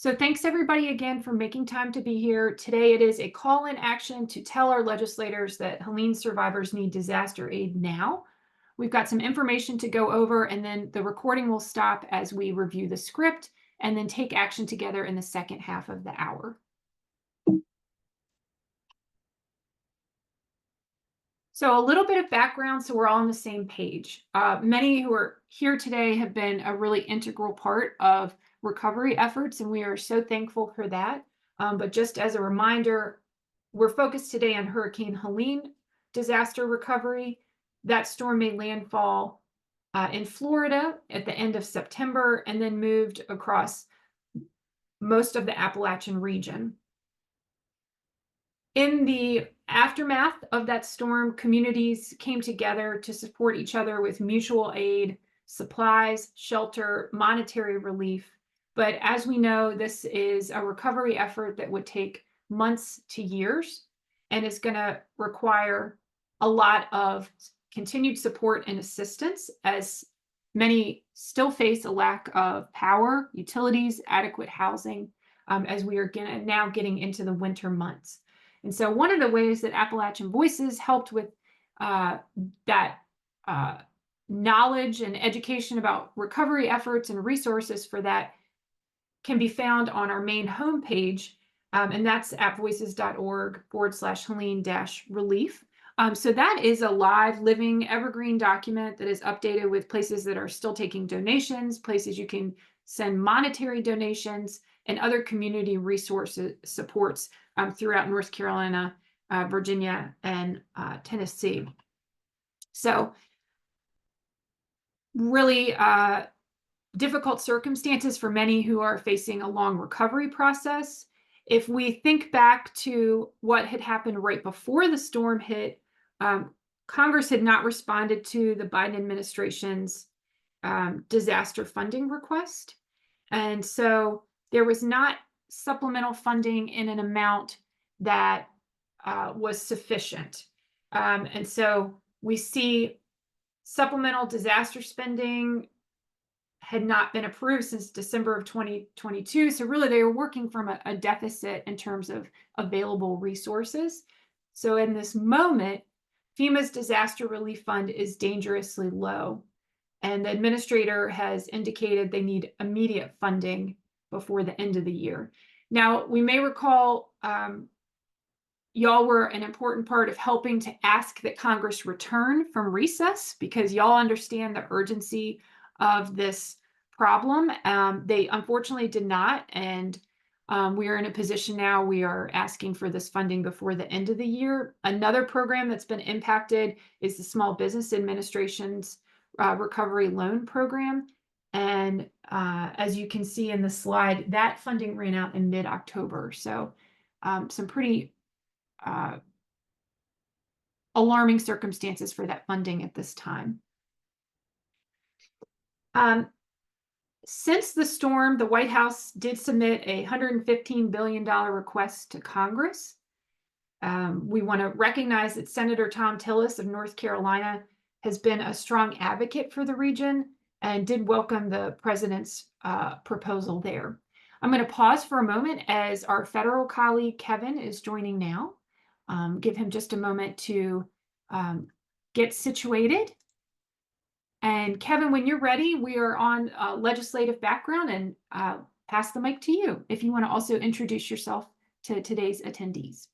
So thanks everybody again for making time to be here. Today it is a call-in action to tell our legislators that Helene survivors need disaster aid now. We've got some information to go over, and then the recording will stop as we review the script and then take action together in the second half of the hour. So a little bit of background so we're all on the same page. Many who are here today have been a really integral part of recovery efforts, and we are so thankful for that. But just as a reminder, we're focused today on Hurricane Helene disaster recovery. That storm made landfall in Florida at the end of September and then moved across most of the Appalachian region. In the aftermath of that storm, communities came together to support each other with mutual aid, supplies, shelter, monetary relief. But as we know, this is a recovery effort that would take months to years and is going to require a lot of continued support and assistance, as many still face a lack of power, utilities, adequate housing, as we are now getting into the winter months. And so one of the ways that Appalachian Voices helped with that knowledge and education about recovery efforts and resources for that can be found on our main homepage, and that's appvoices.org/Helene-relief. So that is a live, living, evergreen document that is updated with places that are still taking donations, places you can send monetary donations, and other community resources supports throughout North Carolina, Virginia, and Tennessee. So really difficult circumstances for many who are facing a long recovery process. If we think back to what had happened right before the storm hit, Congress had not responded to the Biden administration's disaster funding request. And so there was not supplemental funding in an amount that was sufficient. And so we see supplemental disaster spending had not been approved since December of 2022. So really they were working from a deficit in terms of available resources. So in this moment, FEMA's disaster relief fund is dangerously low. And the administrator has indicated they need immediate funding before the end of the year. Now, we may recall y'all were an important part of helping to ask that Congress return from recess because y'all understand the urgency of this problem. They unfortunately did not, and we are in a position now we are asking for this funding before the end of the year. Another program that's been impacted is the Small Business Administration's recovery loan program. And as you can see in the slide, that funding ran out in mid-October. So some pretty alarming circumstances for that funding at this time. Since the storm, the White House did submit a $115 billion request to Congress. We want to recognize that Senator Thom Tillis of North Carolina has been a strong advocate for the region and did welcome the president's proposal there. I'm going to pause for a moment as our federal colleague Kevin is joining now. Give him just a moment to get situated. And Kevin, when you're ready, we are on legislative background, and pass the mic to you if you want to also introduce yourself to today's attendees.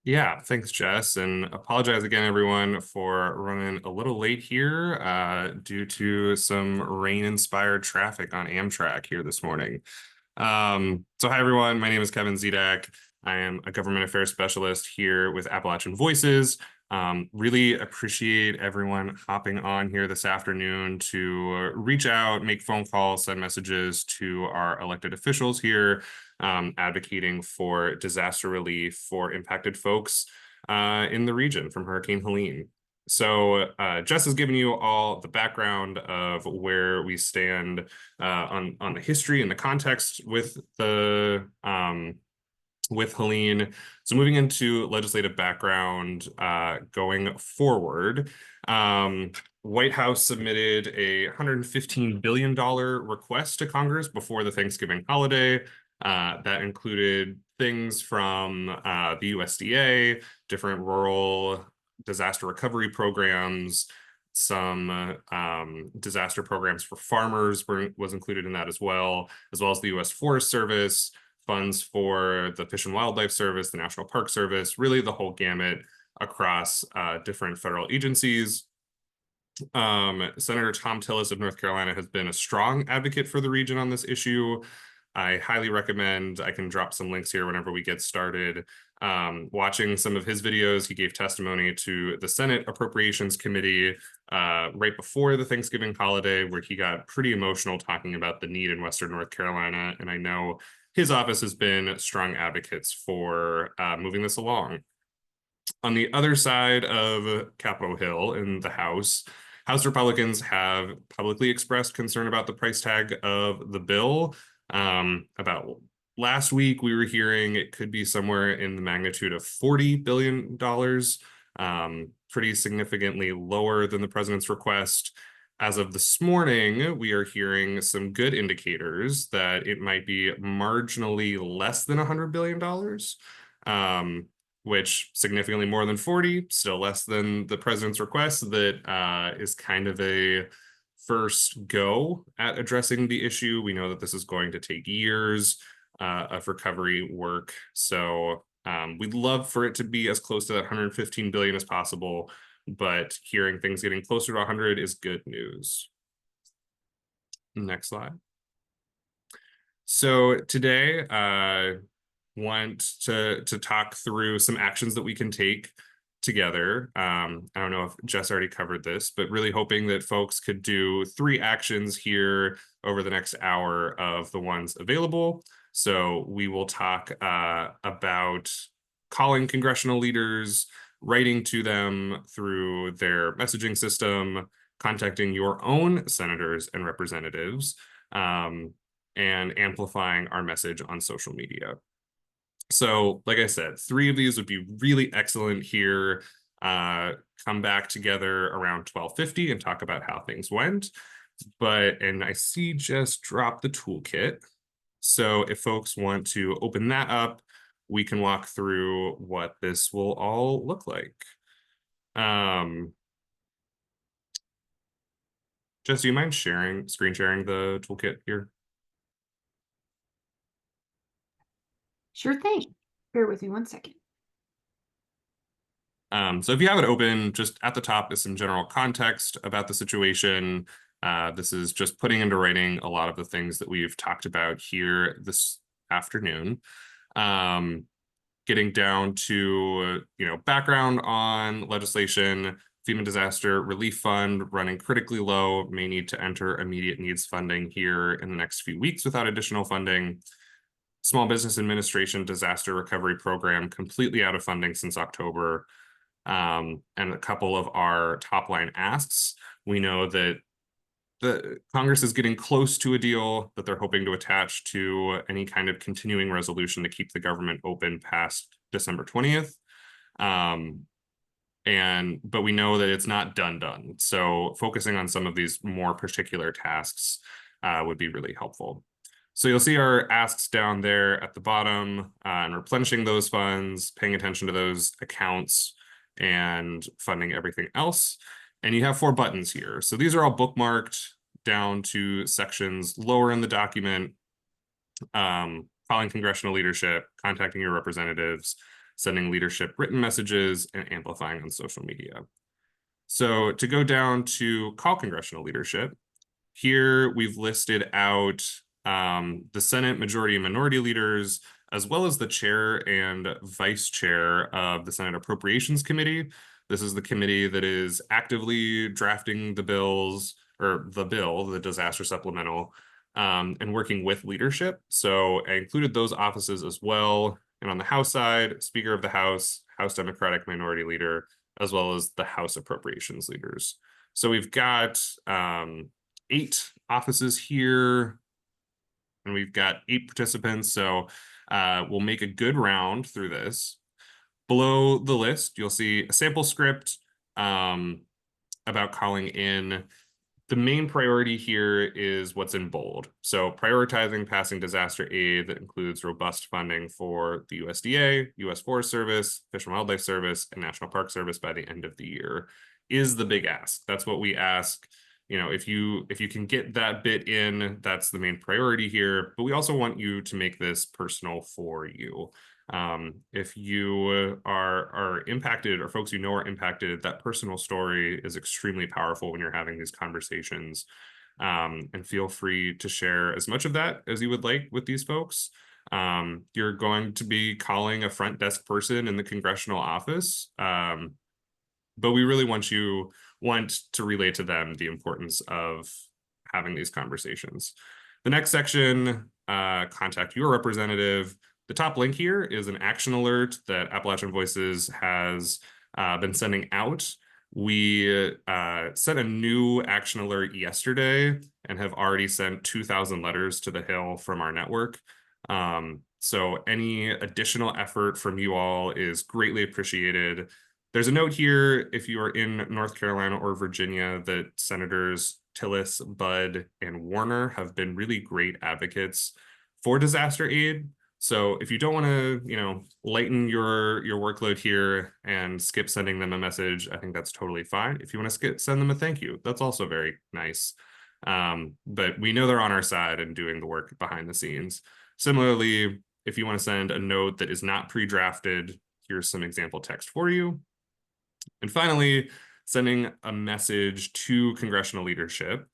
Yeah, thanks, Jess, and apologize again, everyone, for running a little late here due to some rain-inspired traffic on Amtrak here this morning. So hi, everyone. My name is Kevin Zidak. I am a government affairs specialist here with Appalachian Voices. Really appreciate everyone hopping on here this afternoon to reach out, make phone calls, send messages to our elected officials here, advocating for disaster relief for impacted folks in the region from Hurricane Helene. So Jess has given you all the background of where we stand on the history and the context with the with Helene. So moving into legislative background going forward, White House submitted a $115 billion request to Congress before the Thanksgiving holiday. That included things from the USDA, different rural disaster recovery programs, some disaster programs for farmers was included in that, as well as the U.S. Forest Service, funds for the Fish and Wildlife Service, the National Park Service, really the whole gamut across different federal agencies. Senator Tom Tillis of North Carolina has been a strong advocate for the region on this issue. I highly recommend, I can drop some links here whenever we get started, watching some of his videos. He gave testimony to the Senate Appropriations Committee right before the Thanksgiving holiday, where he got pretty emotional talking about the need in Western North Carolina. And I know his office has been strong advocates for moving this along. On the other side of Capitol Hill in the House Republicans have publicly expressed concern about the price tag of the bill. About last week, we were hearing it could be somewhere in the magnitude of $40 billion, pretty significantly lower than the president's request. As of this morning, we are hearing some good indicators that it might be marginally less than $100 billion. Which significantly more than 40, still less than the president's request. That is kind of a first go at addressing the issue. We know that this is going to take years of recovery work. So we'd love for it to be as close to that 115 billion as possible, but hearing things getting closer to 100 is good news. Next slide. So today, want to talk through some actions that we can take together. I don't know if Jess already covered this, but really hoping that folks could do 3 actions here over the next hour of the ones available. So we will talk about calling congressional leaders, writing to them through their messaging system, contacting your own senators and representatives, and amplifying our message on social media. So, like I said, 3 of these would be really excellent here. Come back together around 12:50 and talk about how things went. And I see just drop the toolkit. So if folks want to open that up, we can walk through what this will all look like. Jess, do you mind screen sharing the toolkit here? Sure thing. Bear with me one second. So if you have it open, just at the top is some general context about the situation. This is just putting into writing a lot of the things that we've talked about here this afternoon. Getting down to, background on legislation. FEMA Disaster Relief Fund running critically low, may need to enter immediate needs funding here in the next few weeks without additional funding. Small Business Administration Disaster Recovery Program completely out of funding since October. And a couple of our top line asks. We know that the Congress is getting close to a deal that they're hoping to attach to any kind of continuing resolution to keep the government open past December 20th. But we know that it's not done. So focusing on some of these more particular tasks would be really helpful. So you'll see our asks down there at the bottom, and replenishing those funds, paying attention to those accounts, and funding everything else. And you have 4 buttons here. So these are all bookmarked down to sections lower in the document: calling congressional leadership, contacting your representatives, sending leadership written messages, and amplifying on social media. So to go down to call congressional leadership, here we've listed out the Senate Majority and Minority leaders, as well as the chair and vice chair of the Senate Appropriations Committee. This is the committee that is actively drafting the bills, or the bill, the disaster supplemental, and working with leadership. So I included those offices as well. And on the House side, Speaker of the House, House Democratic Minority Leader, as well as the House Appropriations leaders. So we've got 8 offices here, and we've got 8 participants. So we'll make a good round through this. Below the list, you'll see a sample script, a about calling in, the main priority here is what's in bold. So prioritizing passing disaster aid that includes robust funding for the USDA, U.S. Forest Service, Fish and Wildlife Service, and National Park Service by the end of the year is the big ask. That's what we ask. If you can get that bit in, that's the main priority here. But we also want you to make this personal for you. If you are impacted, or folks are impacted, that personal story is extremely powerful when you're having these conversations. And feel free to share as much of that as you would like with these folks. You're going to be calling a front desk person in the congressional office, but we really want to relay to them the importance of having these conversations. The next section, contact your representative. The top link here is an action alert that Appalachian Voices has been sending out. We sent a new action alert yesterday and have already sent 2,000 letters to the Hill from our network. So any additional effort from you all is greatly appreciated. There's a note here, if you are in North Carolina or Virginia, that Senators Tillis, Budd, and Warner have been really great advocates for disaster aid. So if you don't want to, lighten your workload here and skip sending them a message, I think that's totally fine. If you want to send them a thank you, that's also very nice. But we know they're on our side and doing the work behind the scenes. Similarly, if you want to send a note that is not pre-drafted, here's some example text for you. And finally, sending a message to congressional leadership.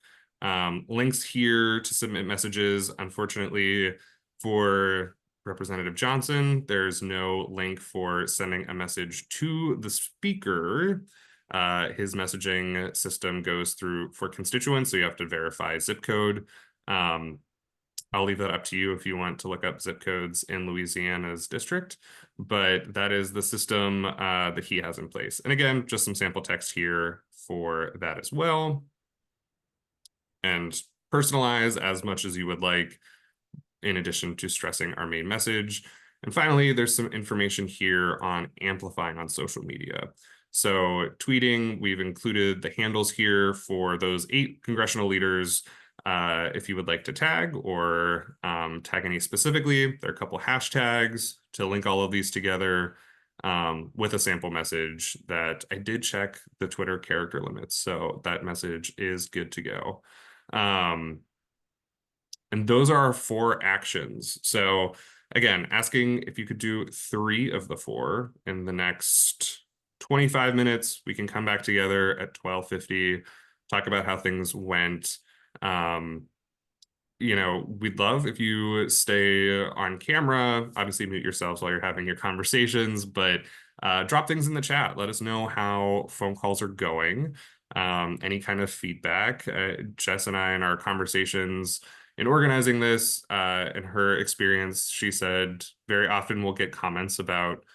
Links here to submit messages. Unfortunately, for Representative Johnson, there's no link for sending a message to the speaker. His messaging system goes through for constituents, so you have to verify zip code. I'll leave that up to you if you want to look up zip codes in Louisiana's district, but that is the system that he has in place. And again, just some sample text here for that as well. And personalize as much as you would like, in addition to stressing our main message. And finally, there's some information here on amplifying on social media. So tweeting, we've included the handles here for those 8 congressional leaders. If you would like to tag or tag any specifically, there are a couple hashtags to link all of these together with a sample message that I did check the Twitter character limits. So that message is good to go. And those are our 4 actions. So again, asking if you could do 3 of the 4 in the next 25 minutes. We can come back together at 12:50, talk about how things went. We'd love if you stay on camera, obviously mute yourselves while you're having your conversations, but drop things in the chat. Let us know how phone calls are going, any kind of feedback. Jess and I, in our conversations in organizing this, in her experience, she said very often we'll get comments about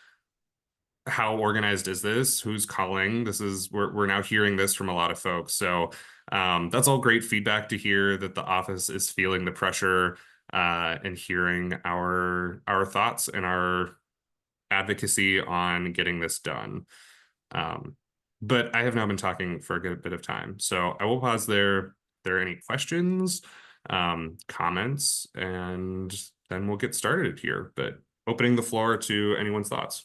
how organized is this? Who's calling? We're now hearing this from a lot of folks. So that's all great feedback to hear that the office is feeling the pressure and hearing our thoughts and our advocacy on getting this done. But I have now been talking for a good bit of time, so I will pause there. If there are any questions, comments, and then we'll get started here. But opening the floor to anyone's thoughts.